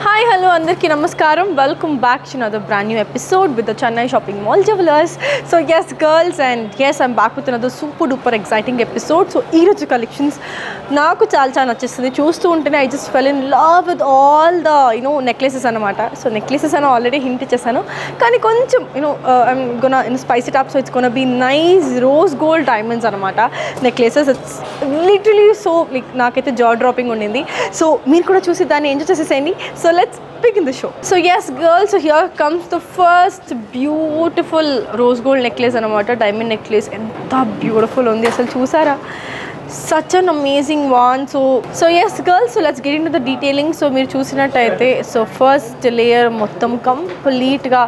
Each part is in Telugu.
Hi, hello, Andarki Namaskaram. Welcome back to another brand new episode with the Chennai Shopping Mall Jewelers. So yes, girls, and yes, I'm back with another super duper exciting episode. So ee roju collections naaku చాలా నచ్చేస్తుంది. చూస్తూ ఉంటేనే I just fell in love with all the necklaces అన్నమాట. So necklaces అని ఆల్రెడీ హింట్ ఇచ్చేసాను, కానీ కొంచెం I'm gonna spice it up, so it's gonna be nice rose gold diamonds అన్నమాట necklaces. It's literally so like నాకైతే jaw dropping ఉండింది. So మీరు కూడా చూసి దాన్ని ఎంజాయ్ చేసేసేయండి. So let's begin the show. So yes, girls, so here comes the first beautiful rose gold necklace anamata, diamond necklace. Enta beautiful undi asalu chusara, such an amazing one. So yes, girls, so let's get into the detailing. So meer chusinataithe, so first layer mottam complete ga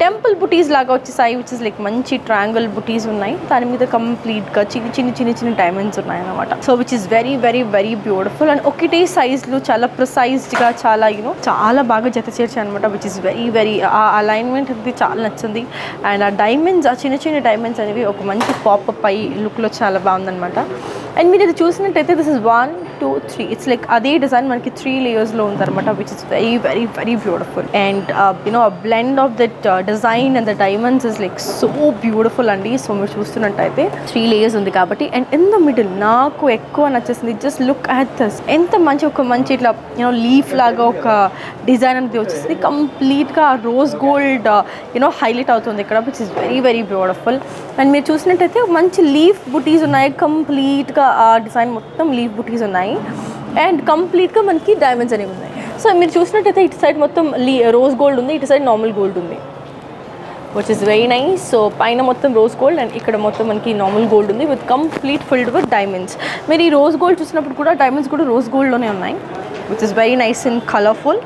temple booties laga vachesai, which is like manchi triangle booties unnai. Dani meeda complete ga chini diamonds unnai anamata. So which is very very very beautiful, and okite size lo chala precise ga chala chala baga jata chercha anamata, which is very very alignment adi chala nachindi. And aa diamonds, aa chini diamonds anevi oka manchi pop up ai look lo chala bagundi anamata. And మీరు ఇది చూసినట్టయితే this is 1 2 3, it's like అదే డిజైన్ మనకి 3 layers లో ఉందన్నమాట, which is very very very beautiful. And a blend of that design and the diamonds is like so beautiful అండి. సో మీరు చూస్తున్నట్టయితే 3 layers ఉంది కాబట్టి, and in the middle నాకు ఎక్కువ నచ్చేసింది. జస్ట్ లుక్ అట్ దిస్, ఎంత మంచి ఒక మంచి ఇట్లా లీఫ్ లాగా ఒక డిజైన్ అనేది వచ్చేసింది. కంప్లీట్గా రోజ్ గోల్డ్ హైలైట్ అవుతుంది ఇక్కడ, which is very very beautiful. And మీరు చూసినట్టయితే మంచి లీఫ్ బుటీస్ ఉన్నాయి, కంప్లీట్గా ఆ డిజైన్ మొత్తం లీఫ్ బుటీస్ ఉన్నాయి, అండ్ కంప్లీట్గా మనకి డైమండ్స్ అనేవి ఉన్నాయి. సో మీరు చూసినట్టయితే ఇటు సైడ్ మొత్తం రోజ్ గోల్డ్ ఉంది, ఇటు సైడ్ నార్మల్ గోల్డ్ ఉంది, which is very nice. So పైన మొత్తం రోజ్ గోల్డ్ అండ్ ఇక్కడ మొత్తం మనకి నార్మల్ గోల్డ్ ఉంది with complete field with diamonds. మీరు ఈ రోజ్ గోల్డ్ చూసినప్పుడు కూడా డైమండ్స్ కూడా రోజ్ గోల్డ్లోనే ఉన్నాయి, which is very nice and colourful.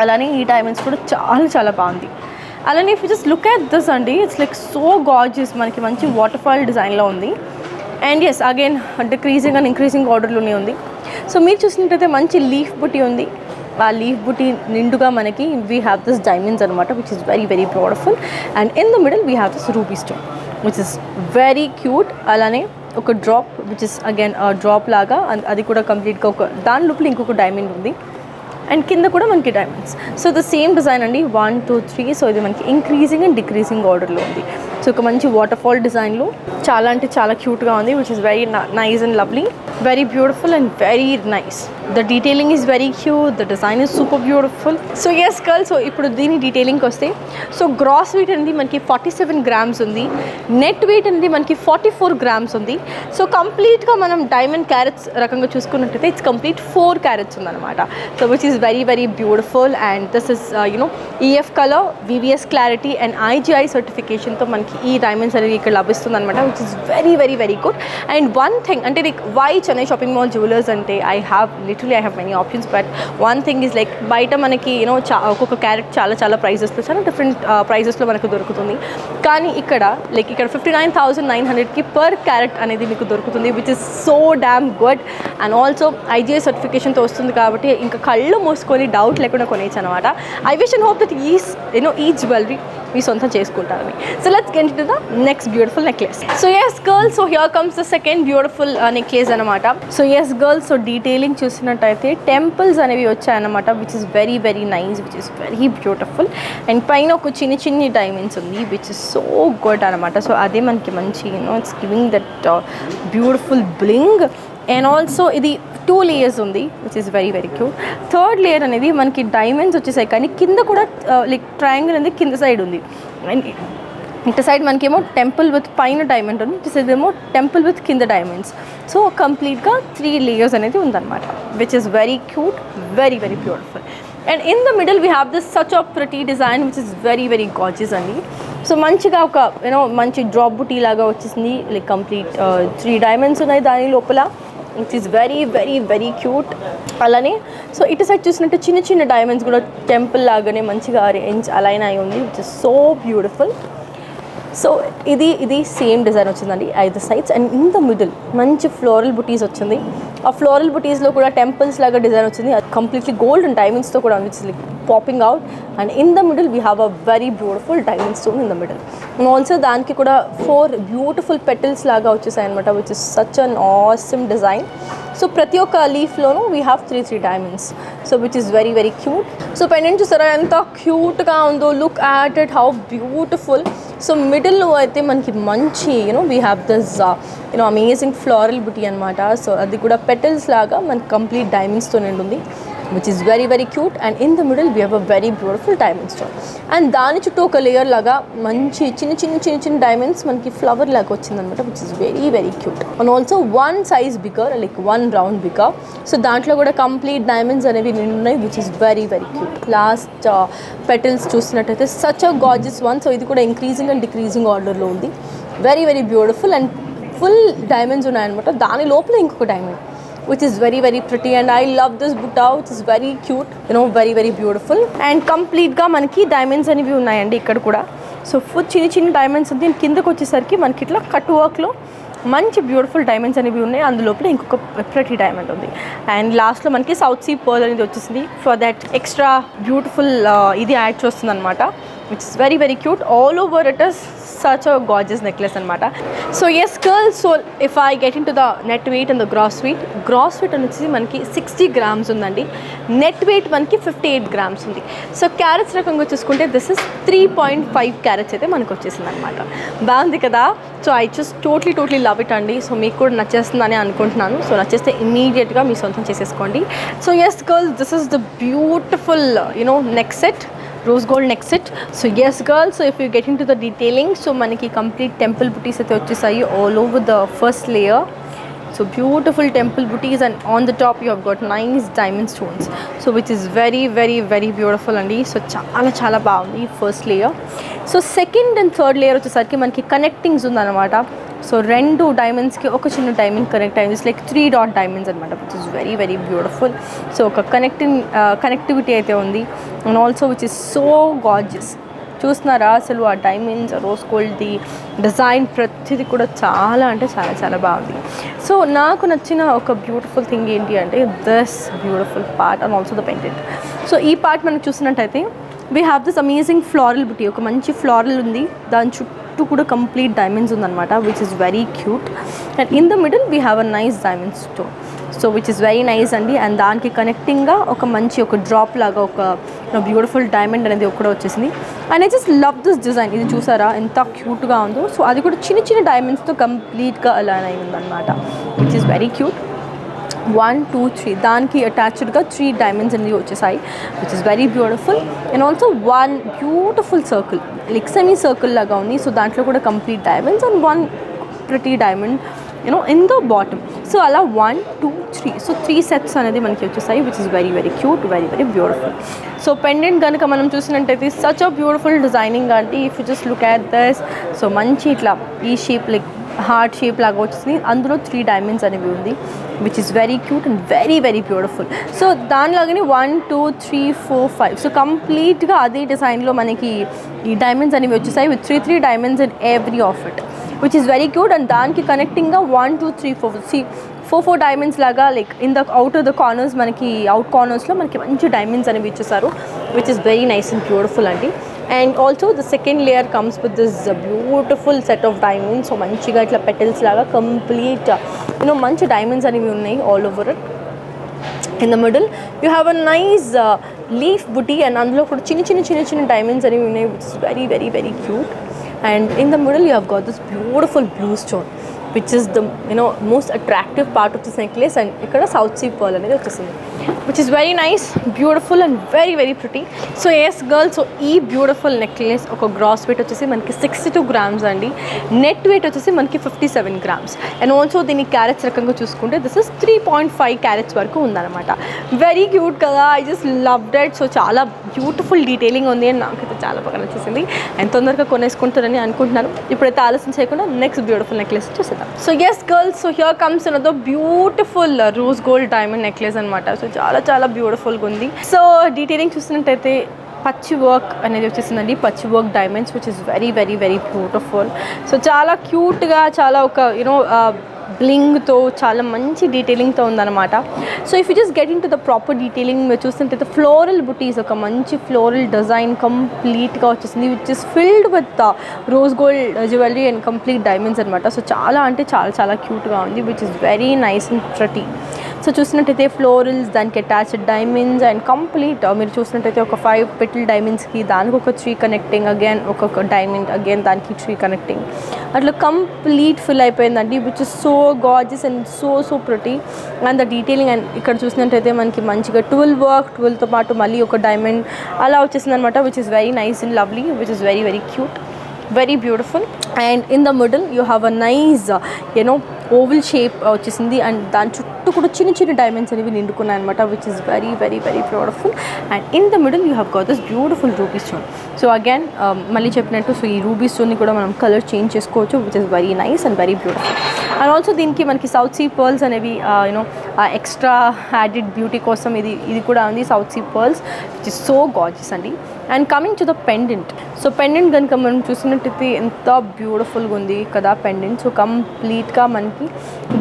అలానే ఈ డైమండ్స్ కూడా చాలా చాలా బాగుంది. అలానే if you just look at this అండి, ఇట్స్ లైక్ సో గార్జియస్, మనకి మంచి వాటర్ ఫాల్ డిజైన్లో ఉంది. And as again decreasing and increasing ఆర్డర్లోనే ఉంది. సో మీరు చూసినట్టయితే మంచి లీఫ్ బుటీ ఉంది, ఆ లీఫ్ బుటీ నిండుగా మనకి వీ హ్యావ్ దిస్ డైమండ్స్ అనమాట, which is very very beautiful. And in the middle we have this ruby stone, which is very cute. అలానే ఒక drop which is again drop లాగా, అది కూడా కంప్లీట్గా ఒక దాని లోపల ఇంకొక డైమండ్ ఉంది, అండ్ కింద కూడా మనకి diamonds. So the same design అండి, 1 2 3. సో ఇది మనకి ఇంక్రీజింగ్ అండ్ డిక్రీజింగ్ ఆర్డర్లో ఉంది. సో ఒక మంచి వాటర్ ఫాల్ డిజైన్లో చాలా అంటే చాలా క్యూట్గా ఉంది, which is very nice and lovely, very beautiful and very nice. The detailing is very cute, the design is super beautiful. So yes girl, so ఇప్పుడు దీని డీటెయిలింగ్కి వస్తే, సో గ్రాస్ వెయిట్ అనేది మనకి 47 grams ఉంది, నెట్ వెయిట్ అనేది మనకి 44 grams ఉంది. సో కంప్లీట్గా మనం డైమండ్ క్యారెట్స్ రకంగా చూసుకున్నట్టయితే ఇట్స్ కంప్లీట్ 4 carats ఉందన్నమాట. So which is very very beautiful. And this is EF colour, VVS clarity and IGI సర్టిఫికేషన్తో మనకి ఈ డైమండ్స్ అనేది ఇక్కడ లభిస్తుంది అనమాట, which is very very very good. And one thing అంటే like why Chennai shopping mall jewellers అంటే I have many options, but one thing is like బయట మనకి ఒక్కొక్క క్యారెట్ చాలా చాలా ప్రైజెస్లో, చాలా డిఫరెంట్ ప్రైజెస్లో మనకు దొరుకుతుంది. కానీ ఇక్కడ 59,900కి పర్ క్యారెట్ అనేది మీకు దొరుకుతుంది, which is so damn good. And also IGI సర్టిఫికేషన్తో వస్తుంది కాబట్టి ఇంకా కళ్ళు మూసుకొని డౌట్ లేకుండా కొనేయచ్చు అనమాట. I wish and hope that ఈ జ్యువెలరీ మీ సొంతం చేసుకుంటారని. So let's get to the next beautiful necklace. So yes girls, so here comes the second beautiful necklace అనమాట. So yes girls, so detailing చూసినట్టయితే టెంపుల్స్ అనేవి వచ్చాయన్నమాట, which is very very nice, which is very beautiful. And పైన ఒక చిన్ని డైమండ్స్ ఉంది, విచ్ ఇస్ సో గుడ్ అనమాట. సో అదే మనకి మంచి it's giving that beautiful bling. And also ఇది 2 layers ఉంది, which is very very cute. Third layer అనేది మనకి డైమండ్స్ వచ్చేసాయి, కానీ కింద కూడా లైక్ ట్రయాంగిల్ అనేది కింద సైడ్ ఉంది. అండ్ ఇటు సైడ్ మనకేమో టెంపుల్ విత్ పైన డైమండ్ ఉంది, ఇటు సైడ్ ఏమో టెంపుల్ విత్ కింద డైమండ్స్. సో కంప్లీట్గా 3 layers అనేది ఉందన్నమాట, which is very cute, very very beautiful. And in the middle we have this such a pretty design, which is very very gorgeous అండి. సో మంచిగా ఒక మంచి డ్రాప్ బుటీ లాగా వచ్చేసింది, లైక్ కంప్లీట్ 3 diamonds ఉన్నాయి దాని లోపల, which is very very very cute. అలానే సో ఇటు సైడ్ చూసినట్టు చిన్న డైమండ్స్ కూడా టెంపుల్ లాగానే మంచిగా అరేంజ్ అలైన్ అయి ఉంది, which is so beautiful. So ఇది సేమ్ డిజైన్ వచ్చిందండి 5 sides. And in the middle మంచి ఫ్లోరల్ బుటీస్ వచ్చింది, ఆ ఫ్లోరల్ బుటీస్లో కూడా టెంపుల్స్ లాగా డిజైన్ వచ్చింది, అది కంప్లీట్లీ గోల్డ్ అండ్ డైమండ్స్తో కూడా which like popping out. And in the middle we have a very beautiful diamond stone in the middle. And also దానికి కూడా 4 బ్యూటిఫుల్ పెటల్స్ లాగా వచ్చేసాయి అనమాట, which is such an awesome design. So ప్రతి ఒక్క లీఫ్లోనూ we have 3 diamonds, so which is very very cute. So pendant చూసారా ఎంత క్యూట్గా ఉందో, look at it, how beautiful. So మిడిల్లో అయితే మనకి మంచి we have this amazing floral బుటీ అనమాట. సో అది కూడా పెటల్స్ లాగా మనకి కంప్లీట్ డైమండ్స్తో నిండుంది, which is very very cute. And in the middle we have a very beautiful diamond stone. And దాని చుట్టూ ఒక లేయర్ లాగా మంచి చిన్న చిన్న చిన్న చిన్న డైమండ్స్ మనకి ఫ్లవర్ లాగా వచ్చిందనమాట, which is very very cute. And also 1 size bigger, like 1 round bigger. So దాంట్లో కూడా కంప్లీట్ డైమండ్స్ అనేవి నిండున్నాయి, which is very very cute. Last petals చూసినట్టయితే such a gorgeous one. So ఇది కూడా ఇంక్రీజింగ్ అండ్ డిక్రీజింగ్ ఆర్డర్లో ఉంది, very very beautiful. And full diamonds ఉన్నాయన్నమాట, దాని లోపల ఇంకొక diamond, which is very very pretty. And I love this butta, which is very cute, very very beautiful. And complete ga manaki diamonds anivi unnayandi ikkada kuda. So full chinni chinni diamonds undi, kindaki vachesariki manaki itla cut work lo మంచి బ్యూటిఫుల్ డైమండ్స్ అనేవి ఉన్నాయి, అందులోపల ఇంకొక ప్రతి డైమండ్ ఉంది. అండ్ లాస్ట్లో మనకి సౌత్ సీ పర్ల్ అనేది వచ్చేసింది, ఫర్ దట్ ఎక్స్ట్రా బ్యూటిఫుల్ ఇది యాడ్ చేస్తుంది అనమాట, which is very very cute. All over it is such a gorgeous necklace అనమాట. So yes girls, so if I get in to the net weight and the gross weight వచ్చేసి మనకి 60 grams ఉందండి, నెట్ వెయిట్ మనకి 58 grams ఉంది. సో క్యారెట్స్ రకంగా చూసుకుంటే దిస్ ఇస్ 3.5 carats అయితే మనకు వచ్చేసింది అనమాట. బాగుంది కదా. So I just totally love it అండి. సో మీకు కూడా నచ్చేస్తుందని అనుకుంటున్నాను. సో నచ్చేస్తే ఇమీడియట్గా మీ సొంతం చేసేసుకోండి. So yes girls, this is the beautiful neck set, rose gold neck set. So yes girls, so if you get in to the detailing, so మనకి కంప్లీట్ టెంపుల్ బుటీస్ అయితే వచ్చేసాయి all over the first layer. So beautiful temple బుటీస్, and on the top you have got nice diamond stones, so which is very very very beautiful అండి. సో చాలా చాలా బాగుంది first layer. So second and third layer వచ్చేసరికి మనకి కనెక్టింగ్స్ ఉందన్నమాట. సో 2 డైమండ్స్కి ఒక చిన్న డైమండ్ కనెక్ట్ అయింది, లైక్ 3 dot diamonds అనమాట, which is very very beautiful. So ఒక కనెక్టివిటీ అయితే ఉంది. And also which is so gorgeous. చూస్తున్నారా అసలు ఆ డైమండ్స్, రోజ్ గోల్డ్ది డిజైన్ ప్రతిదీ కూడా చాలా అంటే చాలా చాలా బాగుంది. సో నాకు నచ్చిన ఒక బ్యూటిఫుల్ థింగ్ ఏంటి అంటే this beautiful part and also the pendant. So ఈ పార్ట్ మనకు చూసినట్టయితే we have this amazing floral బుటీ, ఒక మంచి ఫ్లోరల్ ఉంది, దాని చుట్టూ కూడా కంప్లీట్ డైమండ్స్ ఉందన్నమాట, which is very cute. And in the middle we have a nice diamond stone, so which is very nice అండి. అండ్ దానికి కనెక్టింగ్గా ఒక మంచి ఒక డ్రాప్ లాగా ఒక బ్యూటిఫుల్ డైమండ్ అనేది కూడా వచ్చేసింది. And I just love this design, ఇది చూసారా ఎంత క్యూట్గా ఉందో. సో అది కూడా చిన్న చిన్న డైమండ్స్తో కంప్లీట్గా అలైన్ అయి ఉందన్నమాట, విచ్ ఇస్ వెరీ క్యూట్. 1 2 3 దానికి అటాచ్డ్గా 3 డైమండ్స్ అనేవి వచ్చేసాయి, which is very beautiful. And also 1 beautiful circle, like semi circle లాగా ఉంది. సో దాంట్లో కూడా కంప్లీట్ diamonds and 1 pretty diamond in the bottom. So అలా 1 2 3, సో 3 sets అనేది మనకి వచ్చేసాయి, which is very very cute, very very beautiful. So pendant కనుక మనం చూసినట్టయితే సచ్ అ బ్యూటిఫుల్ డిజైనింగ్ అంటే if you just look at this, so మంచి ఇట్లా ఈ షేప్ లైక్ హార్ట్ షేప్ లాగా వచ్చింది, అందులో 3 diamonds అనేవి ఉంది, which is very cute and very very beautiful. So దానిలాగానే 1 2 3 4 5, సో కంప్లీట్గా అదే డిజైన్లో మనకి ఈ డైమండ్స్ అనేవి వచ్చేసాయి, with 3 diamonds in every of it, which is very cute. And దానికి కనెక్టింగ్గా 1 2 3 4, see 4 diamonds లాగా like in the out of the corners, మనకి అవుట్ కార్నర్స్లో మనకి మంచి డైమండ్స్ అనేవి ఇచ్చేసారు, which is very nice and beautiful అండి. And also the second layer comes with this beautiful set of diamonds. So మంచిగా ఇట్లా పెటల్స్ లాగా కంప్లీట్ మంచి డైమండ్స్ అనేవి ఉన్నాయి all over it. In the middle you have a nice leaf బుటీ, అండ్ అందులో కూడా చిన్న చిన్న చిన్న చిన్న డైమండ్స్ అనేవి ఉన్నాయి, which is very very very cute. And in the middle you have got this beautiful blue stone, which is the most attractive part of this necklace. And ikkada South Sea pearl anedi vachesindi, which is very nice, beautiful and very very pretty. So yes girls, so ee beautiful necklace oka gross weight vachesi manaki 62 grams andi, net weight vachesi manaki 57 grams. And also dini carats rakanga chusukunte this is 3.5 carats varaku undanamata. Very cute kada, I just loved it. So chaala beautiful detailing undi and naakaithe chaala baga nachesindi, and తొందరగా కొనేసుకుంటారని అనుకుంటున్నాను. ఇప్పుడైతే ఆలస్యం చేయకుండా నెక్స్ట్ బ్యూటిఫుల్ నెక్లెస్ చూసేద్దాం. So yes girls, so here comes another beautiful rose gold diamond necklace అనమాట. సో చాలా చాలా బ్యూటిఫుల్గా ఉంది. సో డీటెయిలింగ్ చూసినట్టయితే పచ్చి వర్క్ అనేది వచ్చేసిందండి, పచ్చి work diamonds, which is very very very beautiful. So చాలా క్యూట్గా, చాలా ఒక బ్లింగ్తో చాలా మంచి డీటెయిలింగ్తో ఉందన్నమాట. So if you just get in to the proper detailing మీరు చూస్తుంటే ఫ్లోరల్ బుటీస్, ఒక మంచి ఫ్లోరల్ డిజైన్ కంప్లీట్గా వచ్చేసింది which is filled with rose gold jewellery and complete diamonds అనమాట. సో చాలా అంటే చాలా చాలా క్యూట్గా ఉంది which is very nice and pretty. So చూసినట్టయితే ఫ్లోరల్స్, దానికి అటాచ్డ్ డైమండ్స్ అండ్ కంప్లీట్ మీరు చూసినట్టయితే ఒక 5 పెటల్ డైమండ్స్కి దానికి ఒక 3 కనెక్టింగ్, అగైన్ ఒక్కొక్క డైమండ్, అగైన్ దానికి 3 కనెక్టింగ్, అట్లా కంప్లీట్ ఫిల్ అయిపోయిందండి which is so gorgeous and so pretty. And the detailing and ఇక్కడ చూసినట్టయితే మనకి మంచిగా 12 వర్క్, 12తో పాటు మళ్ళీ ఒక డైమండ్ అలా వచ్చేసింది అనమాట which is very nice and lovely, which is very very cute, very beautiful. And in the middle you have a nice oval shape వచ్చేసింది అండ్ దాని చుట్టూ కూడా చిన్న చిన్న డైమండ్స్ అనేవి నిండుకున్నాయి అనమాట which is very very very beautiful. And in the middle you have got this beautiful ruby stone. So again మళ్ళీ చెప్పినట్టు సో ఈ రూబీ స్టోన్ని కూడా మనం కలర్ చేంజ్ చేసుకోవచ్చు which is very nice and very beautiful. And also దీనికి మనకి సౌత్ సీ పర్ల్స్ అనేవి ఎక్స్ట్రా యాడెడ్ బ్యూటీ కోసం ఇది కూడా ఉంది, south sea pearls which is so gorgeous అండి. And coming to the pendant, so pendant కనుక మనం చూసినట్టయితే ఎంత బ్యూటిఫుల్గా ఉంది కదా పెండెంట్. సో కంప్లీట్గా మనకి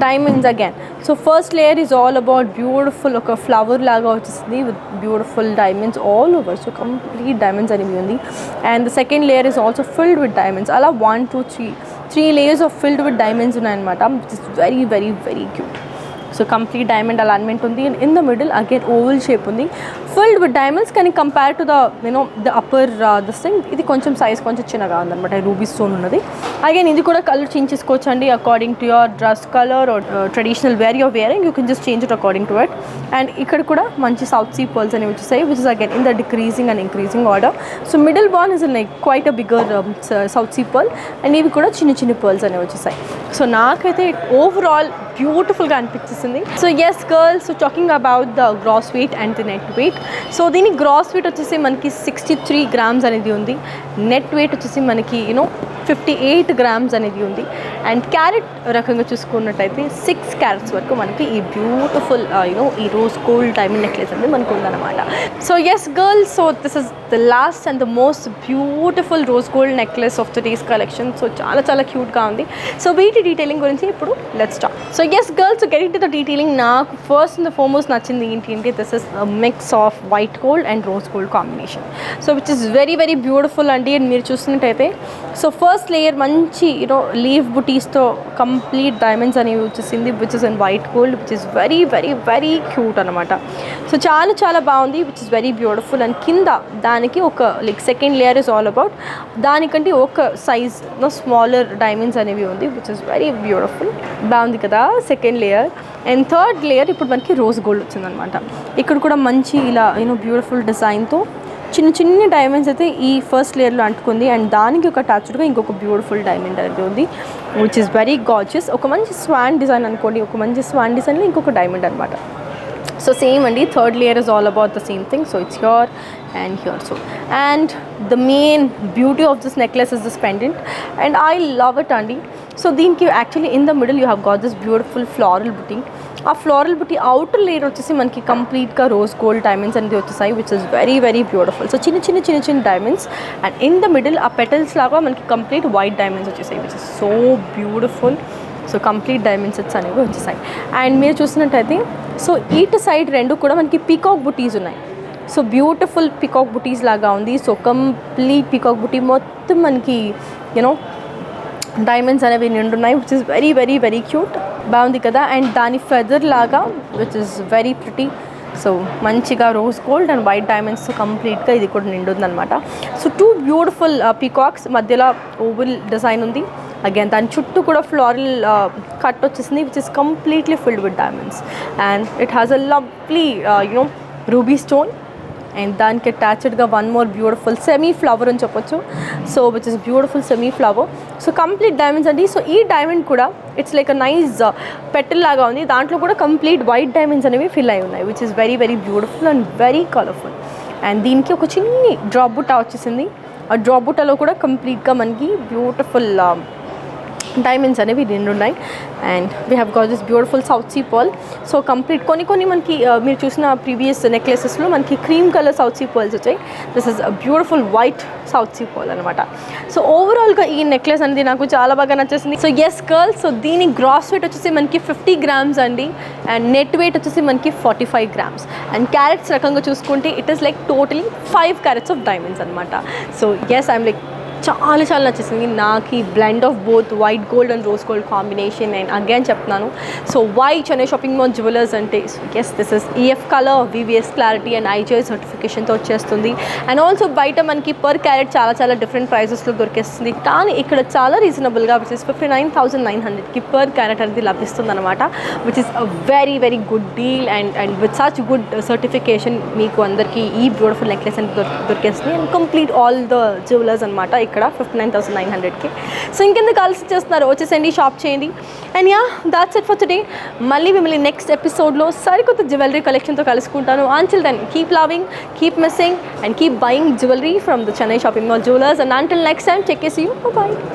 diamonds again. So first layer is all about beautiful ఒక ఫ్లవర్ లాగా వచ్చేసింది with beautiful diamonds all over. So complete diamonds అనేవి ఉంది. And the second layer is also filled with diamonds. అలా 1 2 3 layers of filled with diamonds ఉన్నాయన్నమాట which is very very very cute. So complete diamond alignment ఉంది. In the middle again oval shape ఉంది ఫిల్డ్ విత్ డైమండ్స్. కానీ compare to the upper this thing ఇది కొంచెం సైజ్ కొంచెం చిన్నగా ఉందన్నమాట, రూబీ స్టోన్ ఉన్నది. అగైన్ ఇది కూడా కలర్ చేంజ్ చేసుకోవచ్చు అండి according to your dress colour or traditional wear your wearing, you can just change it according to it. And ఇక్కడ కూడా మంచి సౌత్ సీ పర్ల్స్ అనేవి వచ్చేసాయి which is again in the decreasing and increasing order. So middle bun is like quite a bigger south sea pearl and ఇవి కూడా చిన్న చిన్న పర్ల్స్ అనేవి వచ్చేసాయి. సో నాకైతే ఓవరాల్ బ్యూటిఫుల్గా అనిపించేసింది. So yes girls, so talking about the gross weight and the net weight. So దీని గ్రాస్ వెయిట్ వచ్చేసి మనకి 63 grams అనేది ఉంది. నెట్ వెయిట్ వచ్చేసి మనకి 58 grams అనేది ఉంది. అండ్ క్యారెట్ రకంగా చూసుకున్నట్టయితే 6 carats వరకు మనకి ఈ బ్యూటిఫుల్ ఈ రోజ్ గోల్డ్ డైమండ్ నెక్లెస్ అనేది మనకు ఉందన్నమాట. So yes girls, so this is the last and the most beautiful rose gold necklace of the days collection. So చాలా చాలా క్యూట్గా ఉంది. సో వీటి డీటెయిలింగ్ గురించి ఇప్పుడు let's start. So yes girls, getting to the detailing, నాకు ఫస్ట్ అండ్ ఫార్మోస్ట్ నచ్చింది ఏంటి this is mix of white gold and rose gold combination. So which is very very beautiful అండి. అండ్ మీరు చూసినట్టయితే సో ఫస్ట్ లేయర్ మంచి లీవ్ బుటీస్తో కంప్లీట్ డైమండ్స్ అనేవి వచ్చేసింది which is in white gold which is very very very cute అనమాట. సో చాలా చాలా బాగుంది which is very beautiful. And కింద దానికి ఒక like second layer is all about దానికంటే ఒక సైజ్ స్మాలర్ డైమండ్స్ అనేవి ఉంది విచ్ ఇస్ వెరీ బ్యూటిఫుల్. బాగుంది కదా second layer. And third layer ఇప్పుడు మనకి రోజ్ గోల్డ్ వచ్చిందనమాట. ఇక్కడ కూడా మంచి ఇలా బ్యూటిఫుల్ డిజైన్తో చిన్న చిన్న డైమండ్స్ అయితే ఈ ఫస్ట్ లేయర్లో అంటుకుంది. అండ్ దానికి ఒక అటాచ్డ్గా ఇంకొక బ్యూటిఫుల్ డైమండ్ అనేది ఉంది విచ్ ఇస్ వెరీ గార్జియస్. ఒక మంచి స్వాన్ డిజైన్ అనుకోండి, ఒక మంచి స్వాన్ డిజైన్లో ఇంకొక డైమండ్ అనమాట. సో సేమ్ అండి, third layer is all about the same thing. So it's here and here. So and the main beauty of this necklace is this pendant and I love it అండి. సో దీనికి actually in the middle you have got this beautiful floral బుటీ. ఆ ఫ్లోరల్ బుటీ అవుటర్ లేయర్ వచ్చేసి మనకి కంప్లీట్గా రోజ్ గోల్డ్ డైమండ్స్ అనేది వచ్చేసాయి which is very very beautiful. So చిన్న చిన్న చిన్న చిన్న diamonds and in the middle ఆ పెటల్స్ లాగా మనకి కంప్లీట్ వైట్ డైమండ్స్ వచ్చేసాయి which is so beautiful. So complete diamond sets అనేవి వచ్చేసాయి. అండ్ మీరు చూసినట్టయితే సో ఇటు సైడ్ రెండు కూడా మనకి పీకాక్ బుటీస్ ఉన్నాయి. సో బ్యూటిఫుల్ పీకాక్ బుటీస్ లాగా ఉంది. సో కంప్లీట్ పీకాక్ బుటీ మొత్తం మనకి డైమండ్స్ అనేవి నిండున్నాయి which is very very very cute. బాగుంది కదా. అండ్ దాని ఫెదర్ లాగా which is very pretty. So మంచిగా rose gold and white diamonds కంప్లీట్గా ఇది కూడా నిండుందనమాట. సో 2 బ్యూటిఫుల్ పీకాక్స్ మధ్యలో ఓవల్ డిజైన్ ఉంది. అగైన్ దాని చుట్టూ కూడా ఫ్లోరల్ కట్ వచ్చేసింది which is completely filled with diamonds. And it has a lovely ruby stone and దానికి అటాచ్డ్గా one more beautiful semi flower అని చెప్పొచ్చు. So which is beautiful semi flower. So complete diamonds అండి. సో ఈ డైమండ్ కూడా it's like a nice petal లాగా ఉంది. దాంట్లో కూడా కంప్లీట్ వైట్ డైమండ్స్ అనేవి ఫిల్ అయి ఉన్నాయి which is very very beautiful and very colourful. And దీనికి ఒక చిన్ని డ్రాప్ బుట్ట వచ్చేసింది. ఆ డ్రాప్ బుట్టలో కూడా కంప్లీట్గా మనకి బ్యూటిఫుల్ డైమండ్స్ అనేవి 2 ఉన్నాయి. And we have got this beautiful south sea pearl. So complete కొన్ని మనకి మీరు చూసిన ప్రీవియస్ నెక్లెసెస్లో మనకి cream colour south sea pearls వచ్చాయి. This is beautiful white south sea pearl అనమాట. సో ఓవరాల్గా ఈ నెక్లెస్ అనేది నాకు చాలా బాగా నచ్చేసింది. సో ఎస్ గర్ల్స్, సో దీని గ్రాస్ వెయిట్ వచ్చేసి మనకి 50 grams అండి. అండ్ నెట్ వెయిట్ వచ్చేసి మనకి 45 grams. అండ్ క్యారెట్స్ రకంగా చూసుకుంటే it is like totally 5 carats of diamonds అనమాట. సో ఎస్ ఐఎమ్ లైక్ చాలా నచ్చేసింది నాకు ఈ blend of both white gold and rose gold combination. And again చెప్తున్నాను, so why Chennai shopping mall jewellers అంటే yes this is EF colour, VVS clarity and IGI సర్టిఫికేషన్తో వచ్చేస్తుంది. అండ్ ఆల్సో బయట మనకి పర్ క్యారెట్ చాలా డిఫరెంట్ ప్రైజెస్లో దొరికేస్తుంది. కానీ ఇక్కడ చాలా రీజనబుల్గా విచ్ ఇస్ 59,900కి పర్ క్యారెట్ అనేది లభిస్తుంది అనమాట, which is a very good deal. And with such good certification మీకు అందరికీ ఈ బ్యూటిఫుల్ నెక్లెస్ అనేది దొరికేస్తుంది. And complete all the jewellers అనమాట ఇక్కడ 59,900కి. సో ఇంకెందుకు ఆలస్యం చేస్తున్నారు, వచ్చేసండి, షాప్ చేయండి. And yeah, that's it for today. మళ్ళీ మిమ్మల్ని నెక్స్ట్ ఎపిసోడ్లో సరికొత్త జ్యువెలరీ కలెక్షన్తో కలుసుకుంటాను. Until then keep loving, keep missing and keep buying jewellery from the Chennai shopping mall jewellers. And until next time, take care, see you, by.